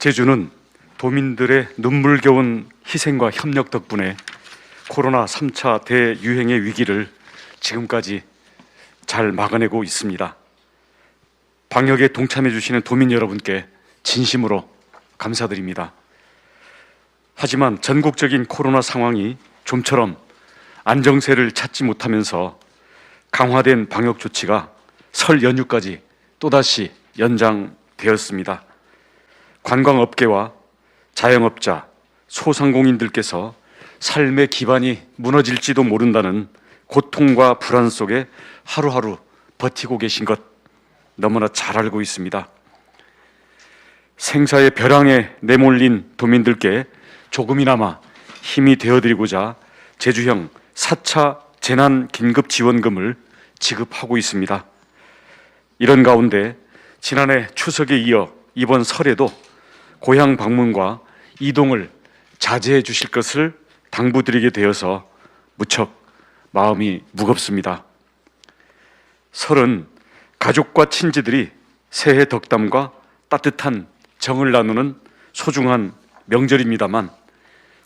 제주는 도민들의 눈물겨운 희생과 협력 덕분에 코로나 3차 대유행의 위기를 지금까지 잘 막아내고 있습니다. 방역에 동참해 주시는 도민 여러분께 진심으로 감사드립니다. 하지만 전국적인 코로나 상황이 좀처럼 안정세를 찾지 못하면서 강화된 방역 조치가 설 연휴까지 또다시 연장되었습니다. 관광업계와 자영업자, 소상공인들께서 삶의 기반이 무너질지도 모른다는 고통과 불안 속에 하루하루 버티고 계신 것 너무나 잘 알고 있습니다. 생사의 벼랑에 내몰린 도민들께 조금이나마 힘이 되어드리고자 제주형 4차 재난긴급지원금을 지급하고 있습니다. 이런 가운데 지난해 추석에 이어 이번 설에도 고향 방문과 이동을 자제해 주실 것을 당부드리게 되어서 무척 마음이 무겁습니다. 설은 가족과 친지들이 새해 덕담과 따뜻한 정을 나누는 소중한 명절입니다만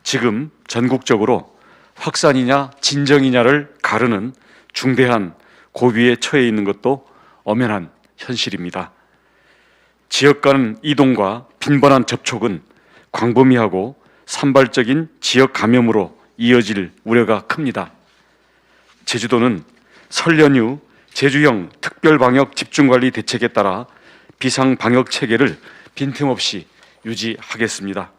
지금 전국적으로 확산이냐 진정이냐를 가르는 중대한 고비에 처해 있는 것도 엄연한 현실입니다. 지역 간 이동과 빈번한 접촉은 광범위하고 산발적인 지역 감염으로 이어질 우려가 큽니다. 제주도는 설 연휴 제주형 특별방역 집중관리 대책에 따라 비상방역 체계를 빈틈없이 유지하겠습니다.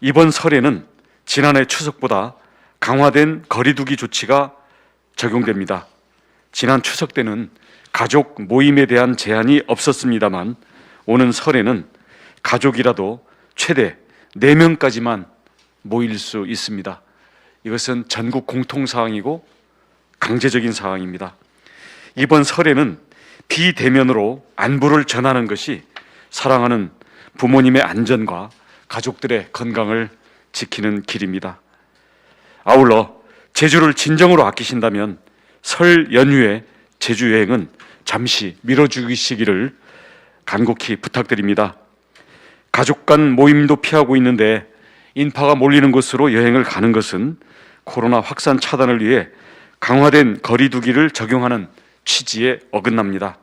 이번 설에는 지난해 추석보다 강화된 거리두기 조치가 적용됩니다. 지난 추석 때는 가족 모임에 대한 제한이 없었습니다만 오는 설에는 가족이라도 최대 4명까지만 모일 수 있습니다. 이것은 전국 공통사항이고 강제적인 사항입니다. 이번 설에는 비대면으로 안부를 전하는 것이 사랑하는 부모님의 안전과 가족들의 건강을 지키는 길입니다. 아울러 제주를 진정으로 아끼신다면 설 연휴에 제주 여행은 잠시 미뤄주시기를 간곡히 부탁드립니다. 가족 간 모임도 피하고 있는데 인파가 몰리는 곳으로 여행을 가는 것은 코로나 확산 차단을 위해 강화된 거리두기를 적용하는 취지에 어긋납니다.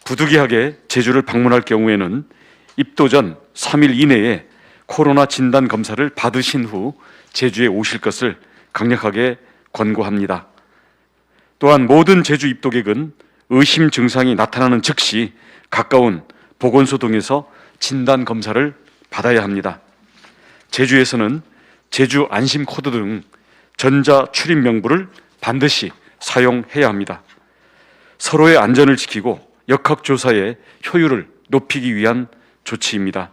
부득이하게 제주를 방문할 경우에는 입도 전 3일 이내에 코로나 진단 검사를 받으신 후 제주에 오실 것을 강력하게 권고합니다. 또한 모든 제주 입도객은 의심 증상이 나타나는 즉시 가까운 보건소 등에서 진단 검사를 받아야 합니다. 제주에서는 제주 안심 코드 등 전자 출입 명부를 반드시 사용해야 합니다. 서로의 안전을 지키고 역학조사의 효율을 높이기 위한 조치입니다.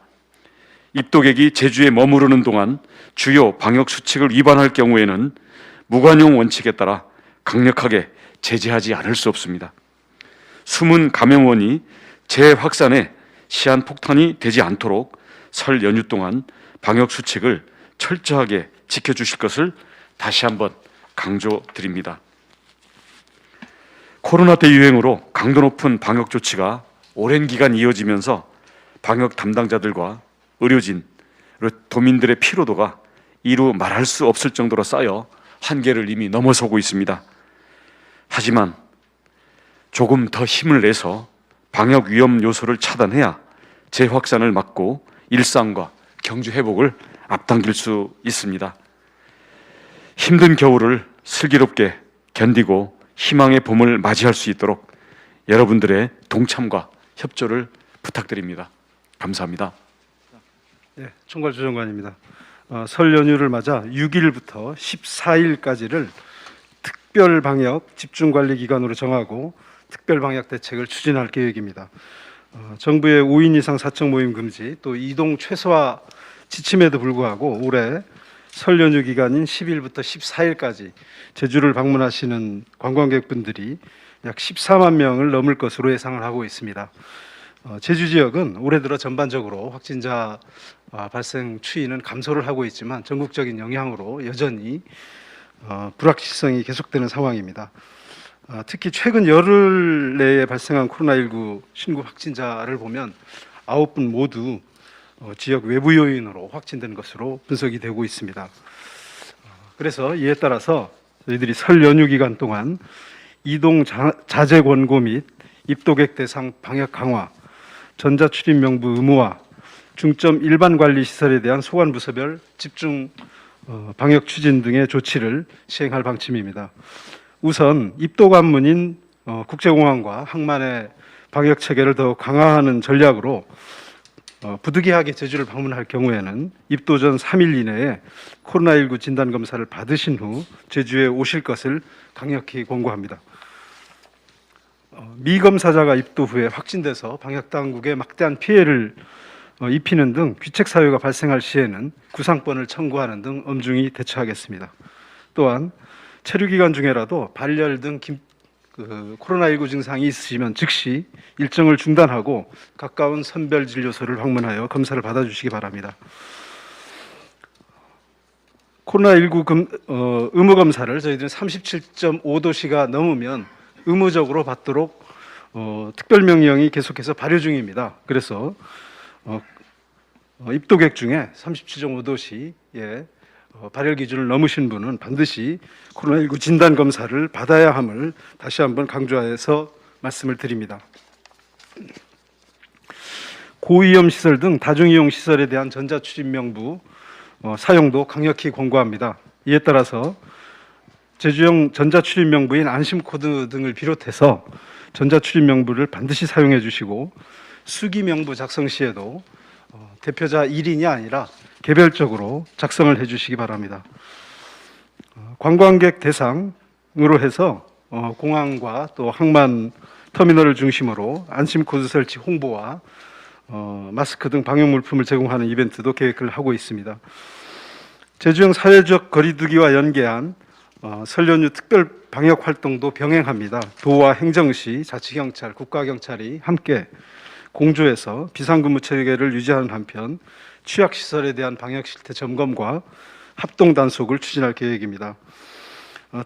입도객이 제주에 머무르는 동안 주요 방역 수칙을 위반할 경우에는 무관용 원칙에 따라 강력하게 제재하지 않을 수 없습니다. 숨은 감염원이 재확산에 시한폭탄이 되지 않도록 설 연휴 동안 방역 수칙을 철저하게 지켜주실 것을 다시 한번 강조드립니다. 코로나 대유행으로 강도 높은 방역 조치가 오랜 기간 이어지면서 방역 담당자들과 의료진, 도민들의 피로도가 이루 말할 수 없을 정도로 쌓여 한계를 이미 넘어서고 있습니다. 하지만 조금 더 힘을 내서 방역 위험 요소를 차단해야 재확산을 막고 일상과 경주 회복을 앞당길 수 있습니다. 힘든 겨울을 슬기롭게 견디고 희망의 봄을 맞이할 수 있도록 여러분들의 동참과 협조를 부탁드립니다. 감사합니다. 네, 총괄 조정관입니다. 설 연휴를 맞아 6일부터 14일까지를 특별 방역 집중관리 기간으로 정하고 특별 방역 대책을 추진할 계획입니다. 정부의 5인 이상 사적 모임 금지, 또 이동 최소화 지침에도 불구하고 올해 설 연휴 기간인 10일부터 14일까지 제주를 방문하시는 관광객분들이 약 14만 명을 넘을 것으로 예상을 하고 있습니다. 제주 지역은 올해 들어 전반적으로 확진자 발생 추이는 감소를 하고 있지만 전국적인 영향으로 여전히 불확실성이 계속되는 상황입니다. 특히 최근 열흘 내에 발생한 코로나19 신규 확진자를 보면 9분 모두 지역 외부 요인으로 확진된 것으로 분석이 되고 있습니다. 그래서 이에 따라서 저희들이 설 연휴 기간 동안 이동 자제 권고 및 입도객 대상 방역 강화, 전자 출입 명부 의무화, 중점 일반 관리 시설에 대한 소관 부서별 집중 방역 추진 등의 조치를 시행할 방침입니다. 우선 입도 관문인 국제공항과 항만의 방역 체계를 더 강화하는 전략으로 부득이하게 제주를 방문할 경우에는 입도 전 3일 이내에 코로나19 진단 검사를 받으신 후 제주에 오실 것을 강력히 권고합니다. 미검사자가 입도 후에 확진돼서 방역 당국에 막대한 피해를 입히는 등 귀책 사유가 발생할 시에는 구상권을 청구하는 등 엄중히 대처하겠습니다. 또한 체류 기간 중에라도 발열 등 코로나19 증상이 있으시면 즉시 일정을 중단하고 가까운 선별진료소를 방문하여 검사를 받아주시기 바랍니다. 코로나19 의무 검사를 저희들은 37.5도씨가 넘으면 의무적으로 받도록 특별 명령이 계속해서 발효 중입니다. 그래서 입도객 중에 37.5도씨의 발열 기준을 넘으신 분은 반드시 코로나19 진단 검사를 받아야 함을 다시 한번 강조해서 말씀을 드립니다. 고위험 시설 등 다중이용 시설에 대한 전자 출입 명부 사용도 강력히 권고합니다. 이에 따라서 제주형 전자 출입 명부인 안심 코드 등을 비롯해서 전자 출입 명부를 반드시 사용해 주시고 수기 명부 작성 시에도 대표자 1인이 아니라 개별적으로 작성을 해주시기 바랍니다. 관광객 대상으로 해서 공항과 또 항만 터미널을 중심으로 안심 코드 설치 홍보와 마스크 등 방역 물품을 제공하는 이벤트도 계획을 하고 있습니다. 제주형 사회적 거리두기와 연계한 설 연휴 특별 방역 활동도 병행합니다. 도와 행정시, 자치경찰, 국가경찰이 함께 공조해서 비상근무 체계를 유지하는 한편 취약시설에 대한 방역 실태 점검과 합동 단속을 추진할 계획입니다.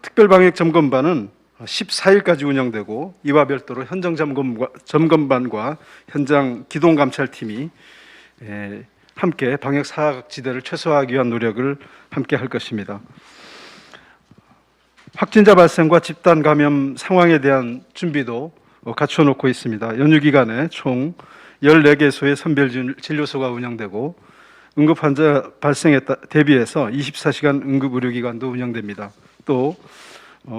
특별방역 점검반은 14일까지 운영되고 이와 별도로 현장 점검반과 현장 기동감찰팀이 함께 방역 사각지대를 최소화하기 위한 노력을 함께 할 것입니다. 확진자 발생과 집단 감염 상황에 대한 준비도 갖춰놓고 있습니다. 연휴 기간에 총 14개소의 선별진료소가 운영되고 응급환자 발생에 대비해서 24시간 응급의료기관도 운영됩니다. 또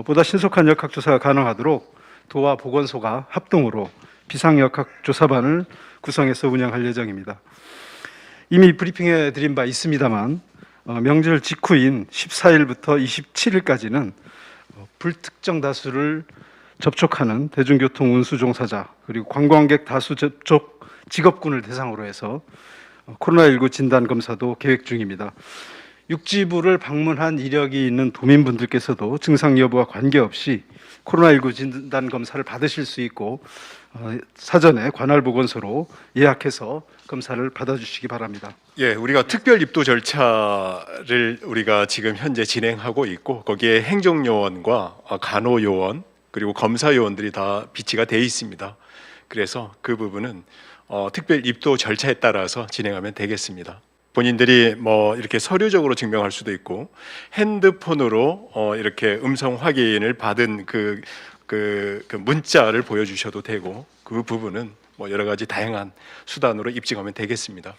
보다 신속한 역학조사가 가능하도록 도와 보건소가 합동으로 비상역학조사반을 구성해서 운영할 예정입니다. 이미 브리핑해 드린 바 있습니다만 명절 직후인 14일부터 27일까지는 불특정 다수를 접촉하는 대중교통 운수 종사자 그리고 관광객 다수 접촉 직업군을 대상으로 해서 코로나19 진단 검사도 계획 중입니다. 육지부를 방문한 이력이 있는 도민분들께서도 증상 여부와 관계없이 코로나19 진단 검사를 받으실 수 있고 사전에 관할 보건소로 예약해서 검사를 받아주시기 바랍니다. 예, 우리가 특별 입도 절차를 우리가 지금 현재 진행하고 있고 거기에 행정요원과 간호요원 그리고 검사요원들이 다 비치가 돼 있습니다. 그래서 그 부분은 특별 입도 절차에 따라서 진행하면 되겠습니다. 본인들이 뭐 이렇게 서류적으로 증명할 수도 있고 핸드폰으로 이렇게 음성 확인을 받은 그 문자를 보여주셔도 되고 그 부분은 뭐 여러 가지 다양한 수단으로 입증하면 되겠습니다.